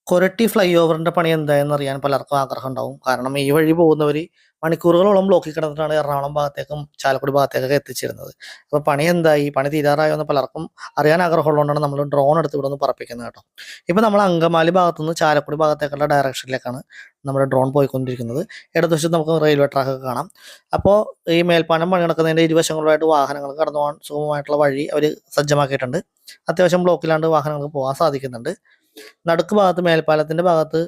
Koratty fly ഓവറിന്റെ പണി എന്തായെന്ന് അറിയാൻ പലർക്കും ആഗ്രഹം ഉണ്ടാവും. കാരണം ഈ വഴി പോകുന്നവർ മണിക്കൂറുകളോളം ബ്ലോക്കിൽ കിടന്നിട്ടാണ് എറണാകുളം ഭാഗത്തേക്കും ചാലക്കുടി ഭാഗത്തേക്കൊക്കെ എത്തിച്ചേരുന്നത്. അപ്പോൾ പണി എന്തായി, പണി തീരാറായോ എന്ന് പലർക്കും അറിയാൻ ആഗ്രഹമുള്ളതുകൊണ്ടാണ് നമ്മൾ ഡ്രോൺ എടുത്ത് ഇവിടെ നിന്ന് പറപ്പിക്കുന്നത് കേട്ടോ. ഇപ്പോൾ നമ്മൾ അങ്കമാലി ഭാഗത്തുനിന്ന് ചാലക്കുടി ഭാഗത്തേക്കുള്ള ഡയറക്ഷനിലേക്കാണ് നമ്മുടെ ഡ്രോൺ പോയിക്കൊണ്ടിരിക്കുന്നത്. ഇടതുവശത്ത് നമുക്ക് റെയിൽവേ ട്രാക്കൊക്കെ കാണാം. അപ്പോൾ ഈ മേൽപ്പാലം പണി നടക്കുന്നതിൻ്റെ ഇരുവശങ്ങളിലായിട്ട് വാഹനങ്ങൾ കടന്നു പോകാൻ സുഗമമായിട്ടുള്ള വഴി അവർ സജ്ജമാക്കിയിട്ടുണ്ട്. അത്യാവശ്യം ബ്ലോക്കിലാണ്ട് വാഹനങ്ങൾക്ക് പോകാൻ സാധിക്കുന്നുണ്ട്. നടുക്ക് ഭാഗത്ത് മേൽപ്പാലത്തിന്റെ ഭാഗത്ത്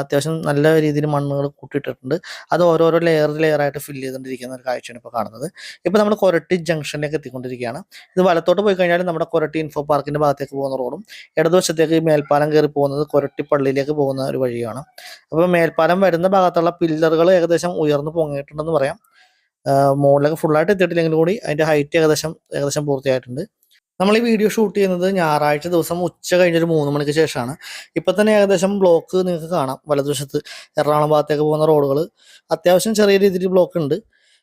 അത്യാവശ്യം നല്ല രീതിയിൽ മണ്ണുകൾ കൂട്ടിയിട്ടിട്ടുണ്ട്. അത് ഓരോരോ ലെയറായിട്ട് ഫില്ല് ചെയ്തുകൊണ്ടിരിക്കുന്ന ഒരു കാഴ്ചയാണ് ഇപ്പോൾ കാണുന്നത്. ഇപ്പോൾ നമ്മൾ കൊരട്ടി ജംഗ്ഷനിലേക്ക് എത്തിക്കൊണ്ടിരിക്കുകയാണ്. ഇത് വലത്തോട്ട് പോയി കഴിഞ്ഞാൽ നമ്മുടെ കൊരട്ടി ഇൻഫോ പാർക്കിന്റെ ഭാഗത്തേക്ക് പോകുന്ന റോഡും ഇടതുവശത്തേക്ക് മേൽപ്പാലം കയറി പോകുന്നത് കൊരട്ടി പള്ളിയിലേക്ക് പോകുന്ന ഒരു വഴിയാണ്. അപ്പോൾ മേൽപ്പാലം വരുന്ന ഭാഗത്തുള്ള പില്ലറുകൾ ഏകദേശം ഉയർന്നു പൊങ്ങിയിട്ടുണ്ടെന്ന് പറയാം. മുകളിലേക്ക് ഫുള്ളായിട്ട് എത്തിയിട്ടില്ലെങ്കിൽ കൂടി അതിന്റെ ഹൈറ്റ് ഏകദേശം പൂർത്തിയായിട്ടുണ്ട്. നമ്മൾ ഈ വീഡിയോ ഷൂട്ട് ചെയ്യുന്നത് ഞായറാഴ്ച ദിവസം ഉച്ച കഴിഞ്ഞൊരു 3 മണിക്ക് ശേഷമാണ്. ഇപ്പം തന്നെ ഏകദേശം ബ്ലോക്ക് നിങ്ങൾക്ക് കാണാം. വലതുവശത്ത് എറണാകുളം ഭാഗത്തേക്ക് പോകുന്ന റോഡുകൾ അത്യാവശ്യം ചെറിയ രീതിയിൽ ബ്ലോക്ക് ഉണ്ട്.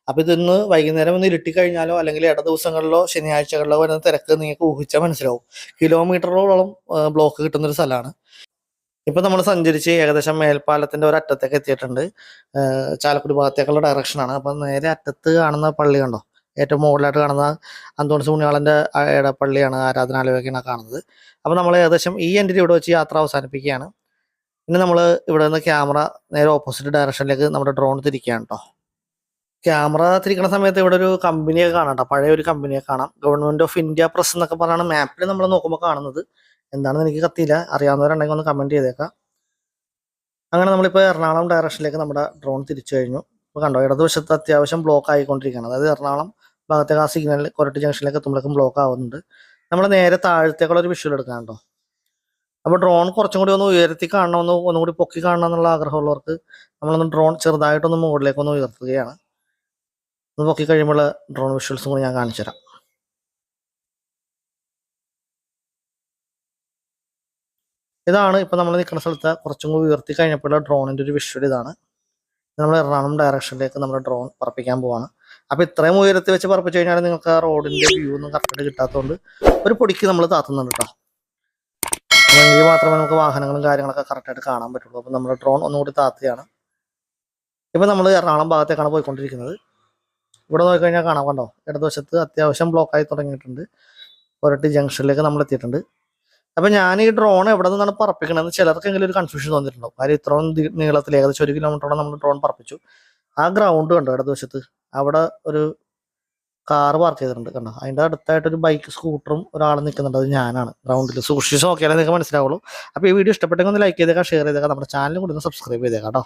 അപ്പോൾ ഇതൊന്ന് വൈകുന്നേരം ഒന്ന് ഇരുട്ടി കഴിഞ്ഞാലോ അല്ലെങ്കിൽ ഇട ദിവസങ്ങളിലോ ശനിയാഴ്ചകളിലോ വരുന്ന തിരക്ക് നിങ്ങൾക്ക് ഊഹിച്ചാൽ മനസ്സിലാവും. കിലോമീറ്ററുകളോളം ബ്ലോക്ക് കിട്ടുന്നൊരു സ്ഥലമാണ്. ഇപ്പം നമ്മൾ സഞ്ചരിച്ച് ഏകദേശം മേൽപ്പാലത്തിൻ്റെ ഒരു അറ്റത്തേക്ക് എത്തിയിട്ടുണ്ട്. ചാലക്കുടി ഭാഗത്തേക്കുള്ള ഡയറക്ഷനാണ്. അപ്പം നേരെ അറ്റത്ത് കാണുന്ന പള്ളി കണ്ടോ, ഏറ്റവും മുകളിലായിട്ട് കാണുന്ന അന്തോണിസ് പുണ്യാളൻ്റെ പള്ളിയാണ്, ആരാധനാലയമൊക്കെയാണ് കാണുന്നത്. അപ്പോൾ നമ്മൾ ഏകദേശം ഈ എൻഡിൽ ഇവിടെ വെച്ച് യാത്ര അവസാനിപ്പിക്കുകയാണ്. ഇനി നമ്മൾ ഇവിടെ നിന്ന് ക്യാമറ നേരെ ഓപ്പോസിറ്റ് ഡയറക്ഷനിലേക്ക് നമ്മുടെ ഡ്രോൺ തിരിക്കുകയാണ് കേട്ടോ. ക്യാമറ തിരിക്കുന്ന സമയത്ത് ഇവിടെ ഒരു കമ്പനിയൊക്കെ കാണാം കേട്ടോ, പഴയ ഒരു കമ്പനിയെ കാണാം. ഗവൺമെൻറ് ഓഫ് ഇന്ത്യ പ്രസ് എന്നൊക്കെ പറഞ്ഞാണ് മാപ്പിൽ നമ്മൾ നോക്കുമ്പോൾ കാണുന്നത്. എന്താണെന്ന് എനിക്ക് കത്തിയില്ല, അറിയാവുന്നവരുണ്ടെങ്കിൽ ഒന്ന് കമൻറ്റ് ചെയ്തേക്കാം. അങ്ങനെ നമ്മളിപ്പോൾ എറണാകുളം ഡയറക്ഷനിലേക്ക് നമ്മുടെ ഡ്രോൺ തിരിച്ചു കഴിഞ്ഞു. ഇപ്പോൾ കണ്ടോ, ഇടതുവശത്ത് അത്യാവശ്യം ബ്ലോക്ക് ആയിക്കൊണ്ടിരിക്കുകയാണ്. അതായത് എറണാകുളം ഭാഗത്തേക്ക് ആ സിഗ്നൽ കൊരട്ടി ജംഗ്ഷനിലേക്ക് എത്തുമ്പോഴേക്കും ബ്ലോക്ക് ആവുന്നുണ്ട്. നമ്മൾ നേരെ താഴത്തേക്കുള്ള ഒരു വിഷ്വൽ എടുക്കാൻ കേട്ടോ. അപ്പോൾ ഡ്രോൺ കുറച്ചും കൂടി ഒന്ന് ഉയർത്തി കാണണമെന്ന്, ഒന്നും കൂടി പൊക്കി കാണണം എന്നുള്ള ആഗ്രഹമുള്ളവർക്ക് നമ്മളൊന്ന് ഡ്രോൺ ചെറുതായിട്ടൊന്ന് മുകളിലേക്കൊന്ന് ഉയർത്തുകയാണ്. ഒന്ന് പൊക്കി കഴിയുമ്പോൾ ഡ്രോൺ വിഷ്വൽസും കൂടി ഞാൻ കാണിച്ചു തരാം. ഇതാണ് ഇപ്പോൾ നമ്മൾ നിൽക്കുന്ന സ്ഥലത്ത് കുറച്ചും കൂടി ഉയർത്തി കഴിഞ്ഞപ്പോഴുള്ള ഡ്രോണിൻ്റെ ഒരു വിഷ്വൽ ഇതാണ്. നമ്മൾ എറണാകുളം ഡയറക്ഷനിലേക്ക് നമ്മുടെ ഡ്രോൺ പറപ്പിക്കാൻ പോവാണ്. അപ്പോൾ ഇത്രയും ഉയരത്തിൽ വെച്ച് പറപ്പിച്ചു കഴിഞ്ഞാൽ നിങ്ങൾക്ക് ആ റോഡിൻ്റെ വ്യൂ ഒന്നും കറക്റ്റായിട്ട് കിട്ടാത്തതുകൊണ്ട് ഒരു പൊടിക്ക് നമ്മൾ താത്തുന്നുണ്ട് കേട്ടോ. എങ്കിൽ മാത്രമേ നമുക്ക് വാഹനങ്ങളും കാര്യങ്ങളൊക്കെ കറക്റ്റായിട്ട് കാണാൻ പറ്റുള്ളൂ. അപ്പോൾ നമ്മുടെ ഡ്രോൺ ഒന്നുകൂടി താത്തുകയാണ്. ഇപ്പോൾ നമ്മൾ എറണാകുളം ഭാഗത്തേക്കാണ് പോയിക്കൊണ്ടിരിക്കുന്നത്. ഇവിടെ നോക്കിക്കഴിഞ്ഞാൽ കാണാം കണ്ടോ, ഇടതുവശത്ത് അത്യാവശ്യം ബ്ലോക്കായി തുടങ്ങിയിട്ടുണ്ട്. കൊരട്ടി ജംഗ്ഷനിലേക്ക് നമ്മൾ എത്തിയിട്ടുണ്ട്. അപ്പോൾ ഞാൻ ഈ ഡ്രോൺ എവിടെ നിന്നാണ് പറപ്പിക്കണമെന്ന് ചിലർക്കെങ്കിലും ഒരു കൺഫ്യൂഷൻ തോന്നിയിട്ടുണ്ടാവും. കാര്യം ഇത്രയും നീളത്തിൽ ഏകദേശം 1 കിലോമീറ്ററോളം നമ്മൾ ഡ്രോൺ പറപ്പിച്ചു. ആ ഗ്രൗണ്ട് കണ്ടോ ഇടതുവശത്ത്, അവിടെ ഒരു കാറ് പാർക്ക് ചെയ്തിട്ടുണ്ട് കണ്ടോ. അതിൻ്റെ അടുത്തായിട്ടൊരു ബൈക്ക് സ്കൂട്ടറും ഒരാൾ നിൽക്കുന്നുണ്ട്, അത് ഞാനാണ്. ഗ്രൗണ്ടിൽ സൂക്ഷിച്ച് നോക്കിയാലേ നിങ്ങൾക്ക് മനസ്സിലാവുള്ളൂ. അപ്പോൾ ഈ വീഡിയോ ഇഷ്ടപ്പെട്ടെങ്കിൽ ഒന്ന് ലൈക്ക് ചെയ്തേക്കാം, ഷെയർ ചെയ്തേക്കാം, നമ്മുടെ ചാനലും കൂടി ഒന്ന് സബ്സ്ക്രൈബ് ചെയ്തേക്കാം കേട്ടോ.